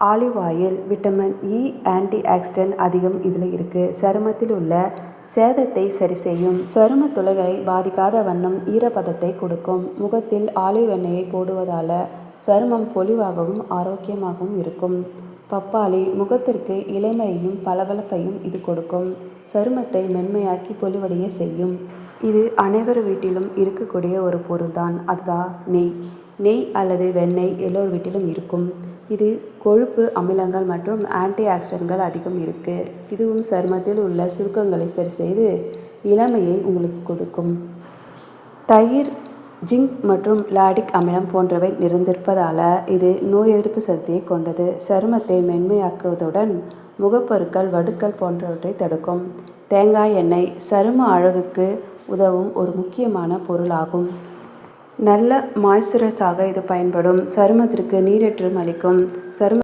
Olive oil vitamin E anti accident அதிகம் இதில் இருக்குது. சருமத்தில் உள்ள சேதத்தை சரி செய்யும். சரும துளைகளை பாதிக்காத வண்ணம் ஈரப்பதத்தை கொடுக்கும். முகத்தில் ஆலிவ் எண்ணெயை போடுவதால் சருமம் பொலிவாகவும் ஆரோக்கியமாகவும் இருக்கும். பப்பாளி முகத்திற்கு இளமையையும் பளபளப்பையும் இது கொடுக்கும். சருமத்தை மென்மையாக்கி பொலிவடைய செய்யும். இது அனைவர் வீட்டிலும் இருக்கக்கூடிய ஒரு பொருள்தான். அதுதான் நெய். நெய் அல்லது வெண்ணெய் எல்லோர் வீட்டிலும் இருக்கும். இது கொழுப்பு அமிலங்கள் மற்றும் ஆன்டி ஆக்சிடென்ட்கள் அதிகம் இருக்குது. இதுவும் சருமத்தில் உள்ள சுருக்கங்களை சரி செய்து இளமையை உங்களுக்கு கொடுக்கும். தயிர் ஜிங்க் மற்றும் லாடிக் அமிலம் போன்றவை நிறைந்திருப்பதால் இது நோய் எதிர்ப்பு சக்தியை கொண்டது. சருமத்தை மென்மையாக்குவதுடன் முகப்பருக்கள் வடுக்கள் போன்றவற்றை தடுக்கும். தேங்காய் எண்ணெய் சரும அழகுக்கு உதவும் ஒரு முக்கியமான பொருளாகும். நல்ல மாய்ஸ்சரைசராக இது பயன்படும். சருமத்திற்கு நீரேற்றம் அளிக்கும். சரும